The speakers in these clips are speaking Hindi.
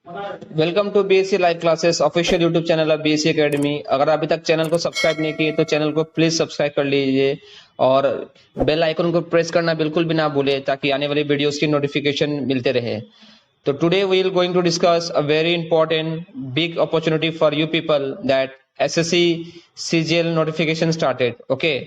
Welcome to BSC live classes official YouTube channel of BSC academy. अगर अभी तक चैनल को सब्सक्राइब नहीं किए तो चैनल को प्लीज सब्सक्राइब कर लीजिए और बेल आइकन को प्रेस करना बिल्कुल भी ना भूले ताकि आने वाली वीडियोस की नोटिफिकेशन मिलते रहे। तो today we will going to discuss a very important big opportunity for you people that SSC CGL notification started. Okay,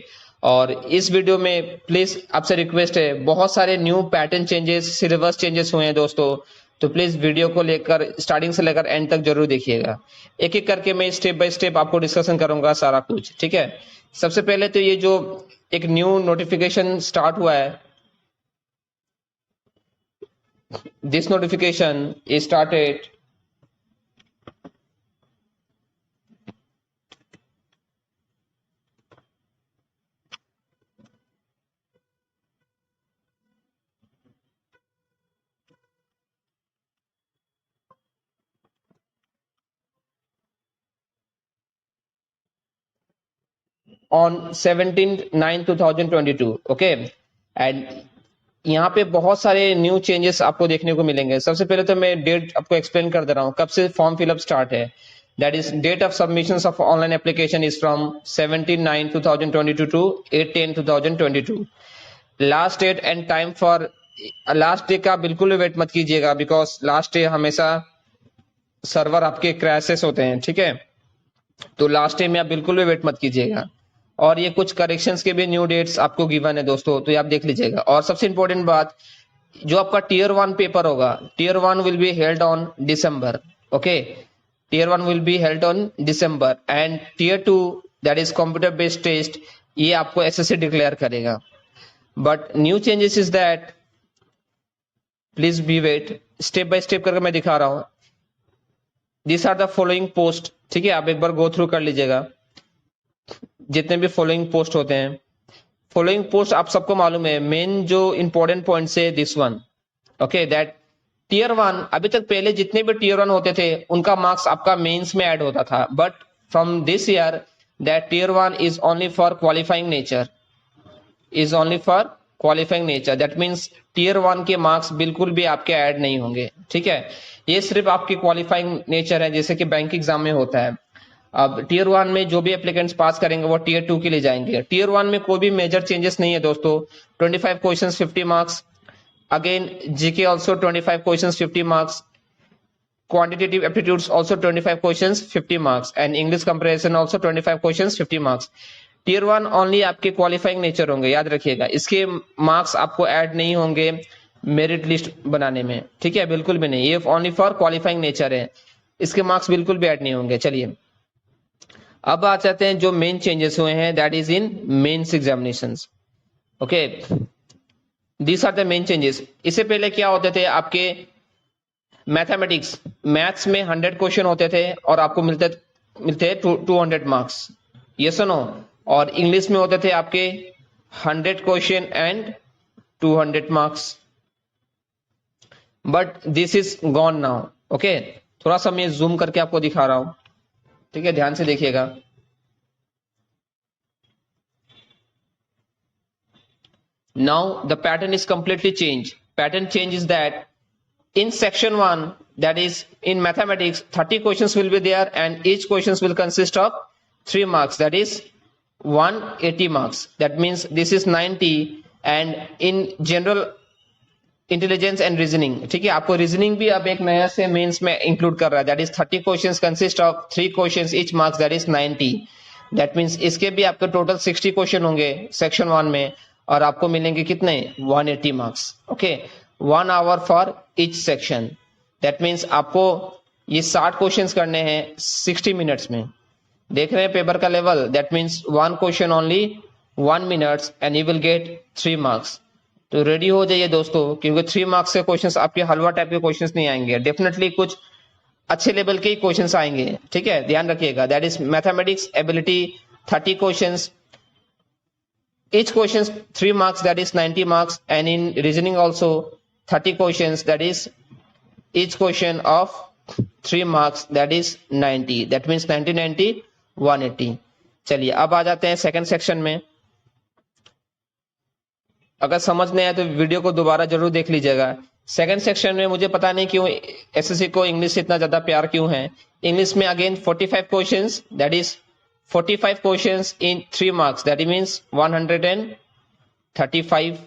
और इस वीडियो में प्लीज आपसे रिक्वेस्ट है, बहुत सारे new pattern changes, syllabus changes हुए हैं दोस्तों, तो प्लीज वीडियो को लेकर स्टार्टिंग से लेकर एंड तक जरूर देखिएगा। एक एक करके मैं स्टेप बाय स्टेप आपको डिस्कशन करूंगा सारा कुछ, ठीक है। सबसे पहले तो ये जो एक न्यू नोटिफिकेशन स्टार्ट हुआ है, this notification is started on 17/9/2022। Okay, and यहाँ पे बहुत सारे न्यू चेंजेस आपको देखने को मिलेंगे। सबसे पहले तो मैं डेट आपको एक्सप्लेन कर दे रहा हूँ, कब से फॉर्म फिलअप स्टार्ट है। That is date of submission of online application is from 17/9/2022 to 8/10/2022। Last date and time for last day का बिल्कुल भी वेट मत कीजिएगा, बिकॉज लास्ट डे हमेशा सर्वर आपके क्रैशेस होते हैं, ठीक है। तो लास्ट डे में आप बिल्कुल भी वेट मत कीजिएगा। और ये कुछ करेक्शंस के भी न्यू डेट्स आपको गिवन है दोस्तों, तो ये आप देख लीजिएगा। और सबसे इंपॉर्टेंट बात, जो आपका टीयर 1 पेपर होगा, tier 1 will be held on December. Okay, tier 1 will be held on December and tier 2 that is computer based test, ये आपको एसएससी डिक्लेयर करेगा। But new changes is that please be wait, step by step करके मैं दिखा रहा हूं। This are the following post, ठीक है, आप एक बार गो थ्रू कर लीजिएगा जितने भी फॉलोइंग पोस्ट होते हैं। फॉलोइंग पोस्ट आप सबको मालूम है, मेन जो इंपॉर्टेंट पॉइंट है this one. Okay, that tier 1, अभी तक पहले जितने भी टीयर 1 होते थे उनका मार्क्स आपका मेंस में ऐड होता था, but from this year that tier 1 is only for qualifying nature, is only for qualifying nature. That means tier 1 के मार्क्स बिल्कुल भी आपके ऐड नहीं होंगे, ठीक है। ये सिर्फ आपकी क्वालिफाइंग नेचर है, जैसे कि बैंक एग्जाम में होता है। अब टीयर 1 में जो भी एप्लीकेंट्स पास करेंगे वो टीयर 2 के लिए जाएंगे। टीयर 1 में कोई भी मेजर चेंजेस नहीं है दोस्तों। 25 questions 50 marks, again GK also 25 questions 50 marks, quantitative aptitudes also 25 questions 50 marks and English comprehension also 25 questions 50 marks। Tier 1 only आपके क्वालिफाइंग नेचर होंगे, याद रखिएगा। इसके मार्क्स आपको ऐड नहीं होंगे मेरिट लिस्ट बनाने में, ठीक है, बिल्कुल भी नहीं। ये ओनली फॉर क्वालिफाइंग नेचर है, इसके मार्क्स बिल्कुल भी ऐड नहीं होंगे। चलिए अब आ जाते हैं जो मेन चेंजेस हुए हैं, that is in mains examinations. Okay, these are the main changes. इससे पहले क्या होते थे आपके मैथमेटिक्स, मैथ्स में 100 क्वेश्चन होते थे और आपको मिलते 200 मार्क्स, ये सुनो। और इंग्लिश में होते थे आपके 100 question and 200 marks, but this is gone now. Okay, थोड़ा सा मैं जूम करके आपको दिखा रहा हूं, ठीक है, ध्यान से देखिएगा। Now the pattern is completely changed. Pattern change is that in section 1, that is in mathematics, 30 questions will be there and each questions will consist of 3 marks, that is 180 marks. That means this is 90। and in general intelligence and reasoning, ठीक है, आपको रीजनिंग भी अब एक नया से मेंस में इंक्लूड कर रहा है। That is 30 questions consist of 3 questions each marks, that is 90। That means इसके भी आपके टोटल 60 क्वेश्चन होंगे सेक्शन 1 में और आपको मिलेंगे कितने, 180 marks. Okay, 1 hour for each section. That means आपको ये 60 क्वेश्चन करने हैं 60 मिनट्स में। देख रहे हैं पेपर का level, that means 1 question only 1 minutes and you will get 3 marks. तो रेडी हो जाइए दोस्तों, क्योंकि 3 मार्क्स के क्वेश्चंस आपके हलवा टाइप के क्वेश्चंस नहीं आएंगे, डेफिनेटली कुछ अच्छे लेवल के ही क्वेश्चंस आएंगे, ठीक है, ध्यान रखिएगा। That is mathematics ability 30 questions, each question 3 marks, that is 90 marks. And in reasoning also 30 questions, that is each question of 3 marks, that is 90। That means 90 90 180। चलिए अब आ जाते हैं सेकंड सेक्शन में। अगर समझ नहीं आया तो वीडियो को दोबारा जरूर देख लीजिएगा। सेकंड सेक्शन में मुझे पता नहीं क्यों एसएससी को इंग्लिश से इतना ज्यादा प्यार क्यों है। इंग्लिश में again 45 questions, that is 45 questions in 3 marks, that means 135।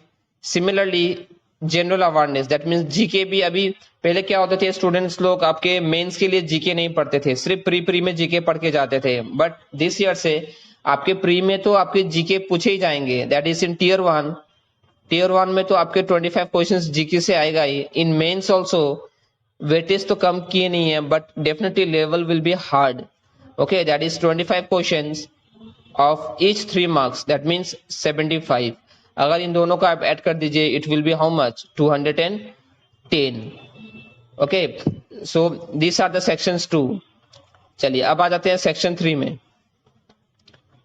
Similarly general awareness, that means GK भी, अभी पहले क्या होते थे स्टूडेंट्स लोग आपके मेंस के लिए जीके नहीं पढ़ते थे, सिर्फ प्री में जीके पढ़ के जाते थे, बट दिस ईयर से आपके प्री में तो आपके जीके पूछे ही जाएंगे, that is in tier one में तो आपके 25 क्वेश्चंस जीके से आएगा ही। इन मेंस ऑल्सो वेटेज तो कम किए नहीं है, but definitely level will be hard. Okay, that is 25 questions of each 3 marks, that means 75। अगर इन दोनों को आप ऐड कर दीजिए, it will be how much, 210। Okay, so this are the sections 2। चलिए अब आ जाते हैं सेक्शन 3 में।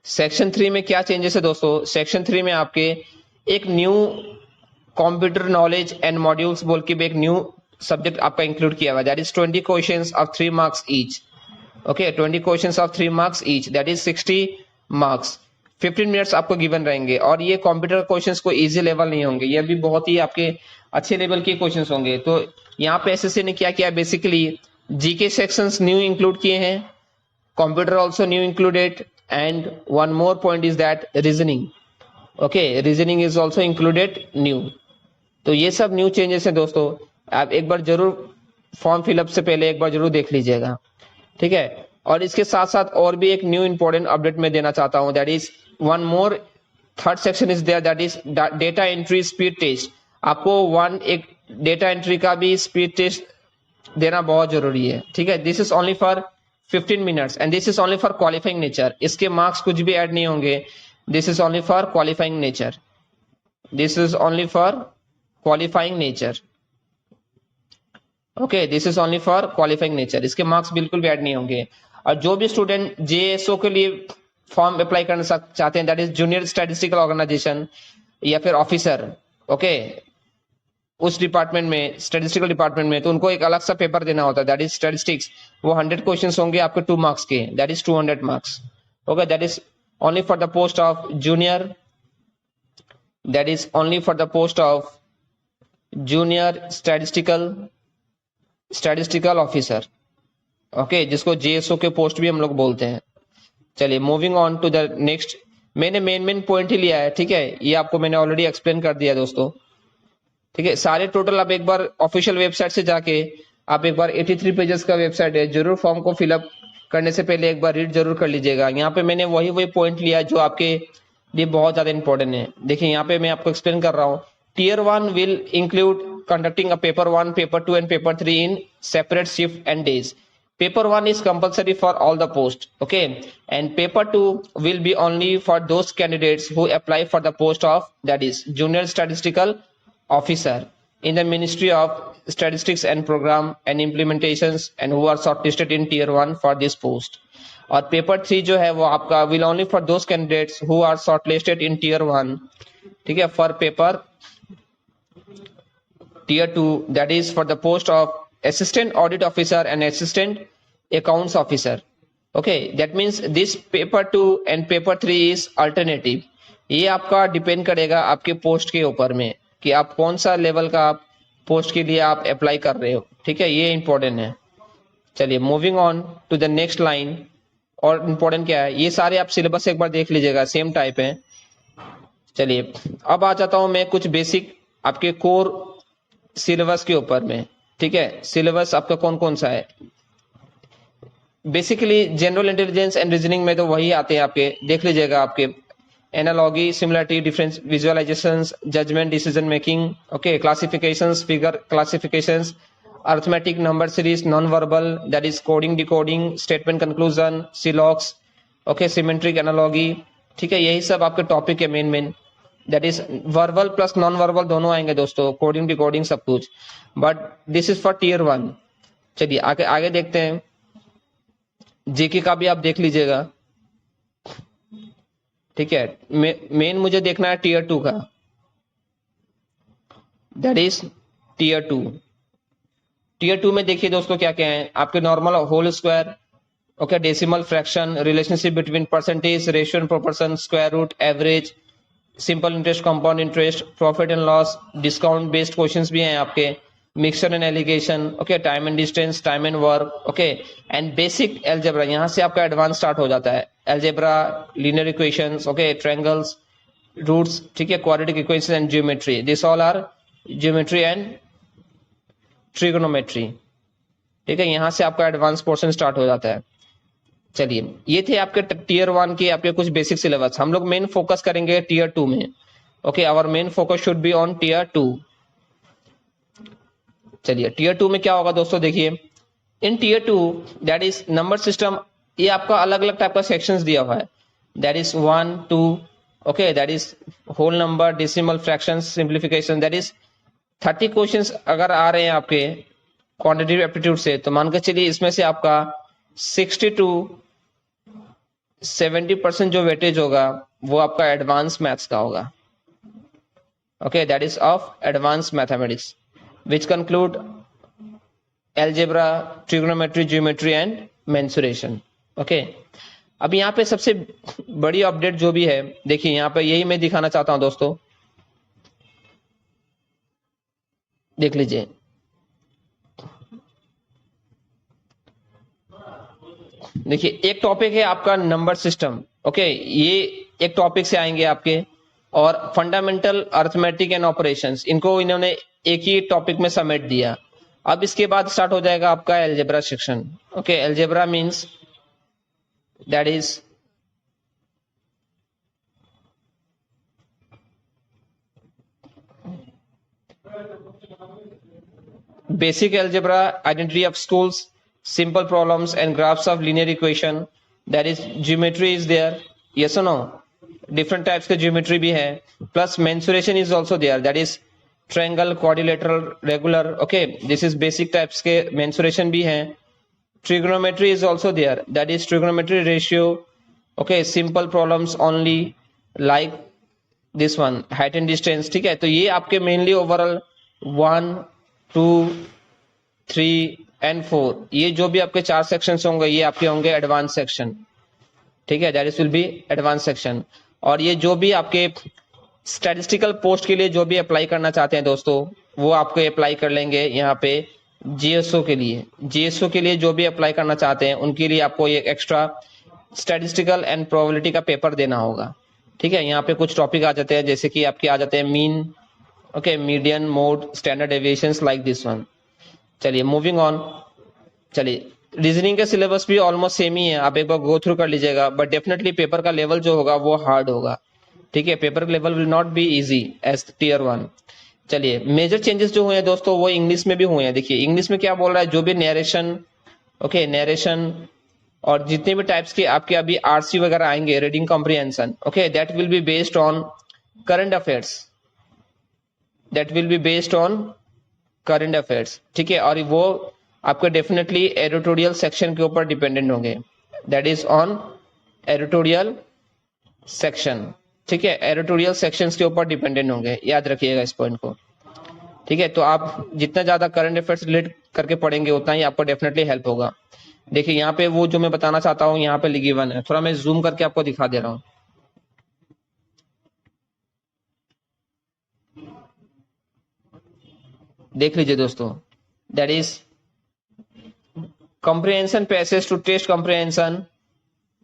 सेक्शन 3 में क्या चेंजेस है दोस्तों? सेक्शन 3 में आपके एक new computer knowledge and modules बोल के भी एक न्यू सब्जेक्ट आपका इंक्लूड किया हुआ है, that is 20 questions of 3 marks each. Okay, 20 questions of 3 marks each, that is 60 marks. 15 minutes आपको गिवन रहेंगे, और ये कंप्यूटर क्वेश्चंस को इजी लेवल नहीं होंगे, ये भी बहुत ही आपके अच्छे लेवल के क्वेश्चंस होंगे। तो यहाँ पे एसएससी ने क्या किया, basically GK sections new include किए हैं, computer also new included, and one more point is that reasoning. Okay, reasoning is also included new. तो ये सब न्यू चेंजेस है दोस्तों, आप एक बार जरूर फॉर्म फिलअप से पहले एक बार जरूर देख लीजिएगा, ठीक है। और इसके साथ साथ और भी एक न्यू इंपॉर्टेंट अपडेट मैं देना चाहता हूं, that is one more third section is there, that is data entry speed test. आपको एक डेटा एंट्री का भी स्पीड टेस्ट देना बहुत जरूरी है, ठीक है। This is only for 15 minutes and this is only for qualifying nature, इसके मार्क्स कुछ भी ऐड नहीं होंगे, this is only for qualifying nature, this is only for qualifying nature. Okay, this is only for qualifying nature, इसके मार्क्स बिल्कुल भी ऐड नहीं होंगे। और जो भी स्टूडेंट जेएसओ के लिए फॉर्म अप्लाई करना चाहते हैं, that is junior statistical organization या फिर ऑफिसर, ओके, उस डिपार्टमेंट में, स्टैटिस्टिकल डिपार्टमेंट में, तो उनको एक अलग सा पेपर देना होता है, दैट इज स्टैटिस्टिक्स। वो 100 क्वेश्चंस होंगे आपके 2 मार्क्स के, that is 200 marks. Okay, that is only for the post of junior, that is only for the post of junior statistical officer, okay, जिसको जेएसओ के पोस्ट भी हम लोग बोलते हैं। चलिए moving on to the next, मैंने मेन पॉइंट ही लिया है, ठीक है, ये आपको मैंने ऑलरेडी एक्सप्लेन कर दिया दोस्तों, ठीक है। सारे टोटल आप एक बार ऑफिशियल वेबसाइट से जाके आप एक बार 83 पेजेस का वेबसाइट है, जरूर फॉर्म को फिलअप करने से पहले एक बार रीड जरूर कर लीजिएगा। यहाँ पे मैंने वही पॉइंट लिया जो आपके लिए बहुत ज्यादा इंपॉर्टेंट है। देखिए यहाँ पे मैं आपको एक्सप्लेन कर रहा हूँ, tier 1 will include conducting a paper 1, paper 2 and paper 3 in separate shift and days. Paper 1 is compulsory for all the post, okay, and paper 2 will be only for those candidates who apply for the post of, that is junior statistical officer in the Ministry of Statistics and Program and Implementations, and who are shortlisted in tier 1 for this post. और paper 3 जो है वो आपका will only for those candidates who are shortlisted in tier 1, ठीक है, for paper tier 2, that is for the post of assistant audit officer and assistant accounts officer. Okay, that means this paper 2 and paper 3 is alternative. ये आपका डिपेंड करेगा आपके पोस्ट के ऊपर में कि आप कौन सा लेवल का आप पोस्ट के लिए आप अप्लाई कर रहे हो, ठीक है, ये इंपॉर्टेंट है। चलिए moving on to the next line, और इंपॉर्टेंट क्या है, ये सारे आप सिलेबस एक बार देख लीजिएगा, सेम टाइप है। चलिए अब आ जाता हूं मैं कुछ बेसिक आपके कोर सिलेबस के ऊपर में, ठीक है। सिलेबस आपका कौन कौन सा है? Basically general intelligence and reasoning में तो वही आते हैं आपके, देख लीजिएगा, आपके analogy, similarity, difference, visualisations, judgement, decision making, okay, classifications, figure classifications, arithmetic, number series, non verbal, that is coding, decoding, statement conclusion, syllogisms, okay, symmetric analogy, ठीक है, यही सब आपके टॉपिक है main, that is verbal plus non verbal दोनों आएंगे दोस्तों, कोडिंग, डिकोडिंग, सब कुछ, but this is for tier 1। चलिए आगे देखते हैं, जीके का भी आप देख लीजिएगा, ठीक है। मेन मुझे देखना है टीयर 2 का, दैट इज टीयर 2। टीयर 2 में देखिए दोस्तों क्या क्या है, आपके normal, whole square, okay, decimal, fraction, relationship between percentage, ratio and proportion, square root, average, simple interest, compound interest, profit and loss, discount based questions भी हैं आपके, mixture and alligation, okay, time and distance, time and work, okay, and basic algebra, यहां से आपका एडवांस स्टार्ट हो जाता है। Algebra, linear equations, okay, triangles, roots, ठीक है, quadratic equation and geometry, this all are geometry and trigonometry, ठीक है, यहां से आपका एडवांस पोर्शन स्टार्ट हो जाता है। चलिए, ये थे आपके टीयर 1 के आपके कुछ बेसिक सिलेबस। हम लोग मेन फोकस करेंगे टीयर 2 में, okay, our main focus should be on tier 2। चलिए, टीयर 2 में क्या होगा दोस्तों, देखिए, in tier 2 that is number system, ये आपका अलग अलग टाइप का सेक्शंस दिया हुआ है, that is 1 2, okay, that is whole number, decimal, fractions, simplification, that is 30 questions अगर आ रहे हैं आपके क्वांटिटेटिव एप्टीट्यूड से, तो मान के चलिए इसमें से आपका 60 to 70% जो वेटेज होगा वो आपका एडवांस मैथ्स का होगा, okay, that is of advance mathematics which conclude algebra, trigonometry, geometry and mensuration, okay. अब यहाँ पे सबसे बड़ी अपडेट जो भी है, देखिए यहाँ पे यही मैं दिखाना चाहता हूं दोस्तों, देख लीजिए, देखिए एक टॉपिक है आपका नंबर सिस्टम, ओके, ये एक टॉपिक से आएंगे आपके, और फंडामेंटल अर्थमेटिक एंड ऑपरेशंस, इनको इन्होंने एक ही टॉपिक में समेट दिया। अब इसके बाद स्टार्ट हो जाएगा आपका algebra section, okay, algebra means that is basic algebra, identity of schools, simple problems and graphs of linear equation, that is geometry is there, yes or no, different types के geometry भी है, plus mensuration is also there, that is triangle, quadrilateral, regular, okay, this is basic types के mensuration भी है, trigonometry is also there, that is trigonometry ratio, okay, simple problems only like this one, height and distance, ठीक है, तो ये आपके मेनली ओवरऑल 1 2 3 एंड 4, ये जो भी आपके 4 सेक्शंस होंगे ये आपके होंगे एडवांस सेक्शन, ठीक है, that is will be advance section. और ये जो भी आपके स्टैटिस्टिकल पोस्ट के लिए जो भी अप्लाई करना चाहते हैं दोस्तों, वो आपको अप्लाई कर लेंगे यहाँ पे जीएसओ के लिए, जीएसओ के लिए जो भी अप्लाई करना चाहते हैं उनके लिए आपको एक एक्स्ट्रा स्टैटिस्टिकल एंड प्रोबेबिलिटी का पेपर देना होगा, ठीक है। यहाँ पे कुछ टॉपिक आ जाते हैं, जैसे कि आपके आ जाते हैं mean, okay, median, mode, standard deviations like this one. चलिए मूविंग ऑन, चलिए रीजनिंग का सिलेबस भी ऑलमोस्ट सेम ही है, आप एक बार गो थ्रू कर लीजिएगा, बट डेफिनेटली पेपर का लेवल जो होगा वो हार्ड होगा, ठीक है, paper level will not be easy as tier 1। चलिए मेजर चेंजेस जो हुए हैं दोस्तों वो इंग्लिश में भी हुए हैं। देखिए इंग्लिश में क्या बोल रहा है, जो भी नरेशन, ओके, नरेशन और जितने भी टाइप्स के आपके अभी आरसी वगैरह आएंगे, reading comprehension, okay, that will be based on current affairs, that will be based on current affairs, ठीक है, और वो आपके डेफिनेटली एडिटोरियल सेक्शन के ऊपर डिपेंडेंट होंगे, that is on editorial section, ठीक है, एडिटोरियल सेक्शंस के ऊपर डिपेंडेंट होंगे, याद रखिएगा इस पॉइंट को, ठीक है। तो आप जितना ज्यादा करंट अफेयर्स रिलेट करके पढ़ेंगे उतना ही आपको डेफिनेटली हेल्प होगा। देखिए यहाँ पे वो जो मैं बताना चाहता हूँ यहाँ पे गिवन है, थोड़ा मैं जूम करके आपको दिखा दे रहा हूँ, देख लीजिए दोस्तों, that is comprehension passage to test comprehension,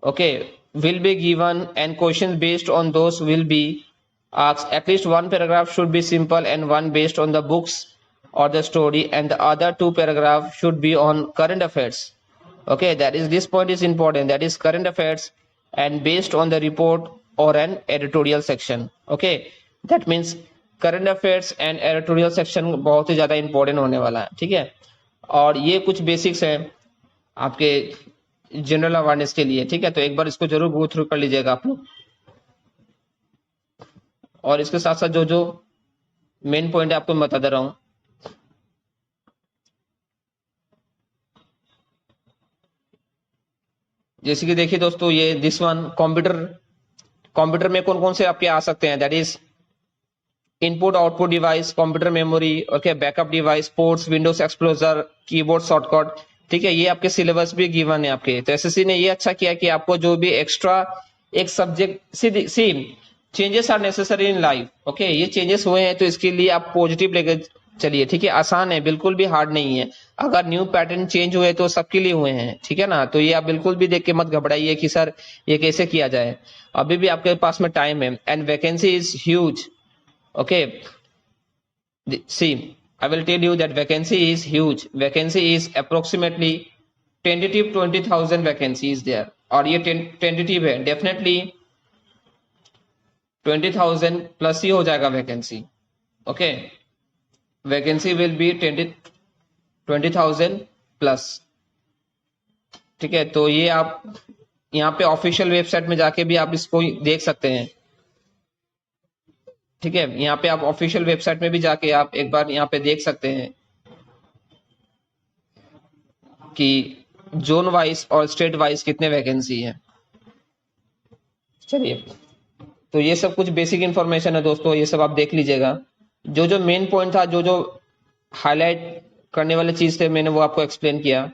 okay, will be given and questions based on those will be asked. At least one paragraph should be simple and one based on the books or the story, and the other 2 paragraphs should be on current affairs, okay, that is this point is important, that is current affairs and based on the report or an editorial section, okay, that means current affairs and editorial section बहुत ही ज्यादा इंपॉर्टेंट होने वाला है, ठीक है। और ये कुछ बेसिक्स हैं आपके जनरल अवेयरनेस के लिए, ठीक है, तो एक बार इसको जरूर गो थ्रू कर लीजिएगा आप लोग, और इसके साथ साथ जो जो मेन पॉइंट है आपको मैं बता दे रहा हूं। जैसे कि देखिए दोस्तों, ये दिस वन कंप्यूटर में कौन कौन से आपके आ सकते हैं, that is input output device, computer memory, okay, backup device, ports, Windows explorer, keyboard shortcut, ठीक है, ये आपके सिलेबस भी गिवन है आपके। तो एसएससी ने ये अच्छा किया कि आपको जो भी एक्स्ट्रा एक subject see changes are necessary in life, okay, ये चेंजेस हुए हैं तो इसके लिए आप पॉजिटिव लेके चलिए ठीक है, आसान है, बिल्कुल भी हार्ड नहीं है। अगर न्यू पैटर्न चेंज हुए तो सबके लिए हुए हैं, ठीक है ना। तो ये आप बिल्कुल भी देख के मत घबराइए कि सर ये कैसे किया जाए, अभी भी आपके पास में टाइम है। And vacancy is huge, okay. See, I will tell you that vacancy is huge. Vacancy is approximately tentative 20,000 vacancies there. और ये tentative है, definitely 20,000 प्लस ही हो जाएगा vacancy, okay. Vacancy will be 20,000 plus, ठीक है। तो ये आप यहाँ पे ऑफिशियल वेबसाइट में जाके भी आप इसको देख सकते हैं, ठीक है। यहाँ पे आप ऑफिशियल वेबसाइट में भी जाके आप एक बार यहाँ पे देख सकते हैं कि जोन वाइज और स्टेट वाइज कितने वैकेंसी है। चलिए, तो ये सब कुछ बेसिक इंफॉर्मेशन है दोस्तों, ये सब आप देख लीजिएगा। जो जो मेन पॉइंट था, जो जो हाईलाइट करने वाले चीज थे, मैंने वो आपको एक्सप्लेन किया,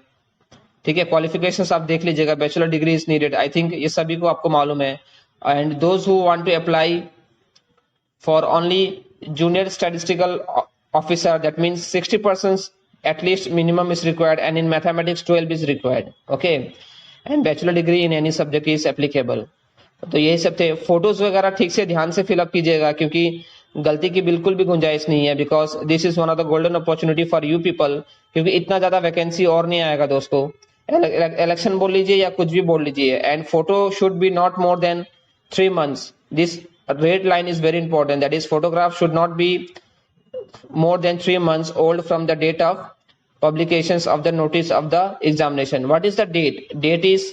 ठीक है। क्वालिफिकेशंस आप देख लीजिएगा, bachelor degree is needed, I think ये सभी को आपको मालूम है। And those who want to apply for only junior statistical officer, that means 60% at least minimum is required, and in mathematics 12 is required, okay, and bachelor degree in any subject is applicable। तो यही सब थे। फोटोज वगैरह ठीक से ध्यान से फिलअप कीजिएगा, क्योंकि गलती की बिल्कुल भी गुंजाइश नहीं है, because this is one of the golden opportunity for you people, क्योंकि इतना ज्यादा वैकेंसी और नहीं आएगा दोस्तों। इलेक्शन बोल लीजिए या कुछ भी बोल लीजिए, and photo should be not more than 3 months। This red line is very important, that is photograph should not be more than 3 months old from the date of publications of the notice of the examination। What is the date? Date is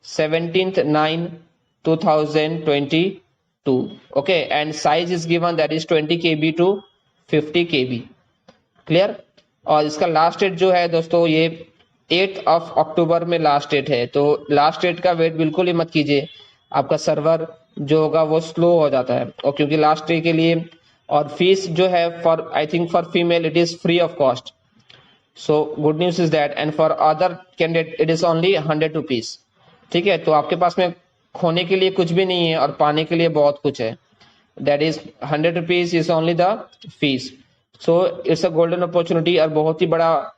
17/9/2022, okay, and size is given, that is 20 KB to 50 KB, clear। और इसका लास्ट डेट जो है दोस्तों, ये 8 अक्टूबर में लास्ट डेट है। तो लास्ट डेट का वेट बिल्कुल ही मत कीजिए, आपका सर्वर जो होगा वो स्लो हो जाता है, और क्योंकि लास्ट डे के लिए। और फीस जो है for, I think for female it is free of cost, so good news is that, and for other candidate it is only 100 rupees, ठीक है। तो आपके पास में खोने के लिए कुछ भी नहीं है और पाने के लिए बहुत कुछ है, that is 100 rupees is only the fees. So it's a golden opportunity, और बहुत ही बड़ा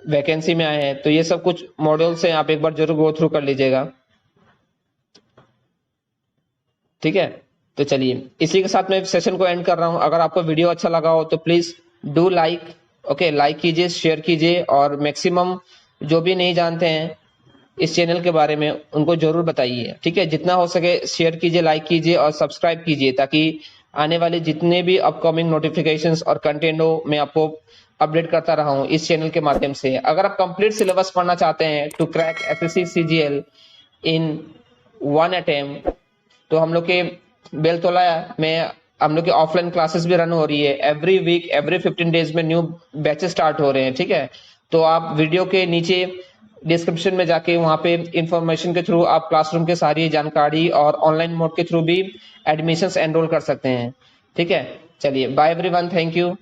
वैकेंसी में आए हैं। तो ये सब कुछ मॉड्यूल्स हैं, आप एक बार जरूर गो थ्रू कर लीजिएगा, ठीक है। तो चलिए, इसी के साथ मैं सेशन को एंड कर रहा हूं। अगर आपको वीडियो अच्छा लगा हो तो please do like, okay, like कीजिए, शेयर कीजिए, और मैक्सिमम जो भी नहीं जानते हैं इस चैनल के बारे में उनको जरूर बताइए, ठीक है। जितना हो सके शेयर कीजिए, लाइक कीजिए और सब्सक्राइब कीजिए, ताकि आने वाले जितने भी अपकमिंग नोटिफिकेशंस और कंटेंट हो मैं आपको अपडेट करता रहा हूं इस चैनल के माध्यम से। अगर आप कंप्लीट सिलेबस पढ़ना चाहते हैं to crack SSC CGL in 1 attempt, तो हम लोग के बेलतोला में हम लोग की ऑफलाइन क्लासेस भी रन हो रही है। एवरी वीक, एवरी 15 डेज में न्यू बैचेस स्टार्ट हो रहे हैं, ठीक है। तो आप वीडियो के नीचे डिस्क्रिप्शन में जाके वहां पे इंफॉर्मेशन के थ्रू आप क्लासरूम के सारी जानकारी और ऑनलाइन मोड के थ्रू भी एडमिशंस एनरोल कर सकते हैं, ठीक है। चलिए, बाय एवरीवन, थैंक यू।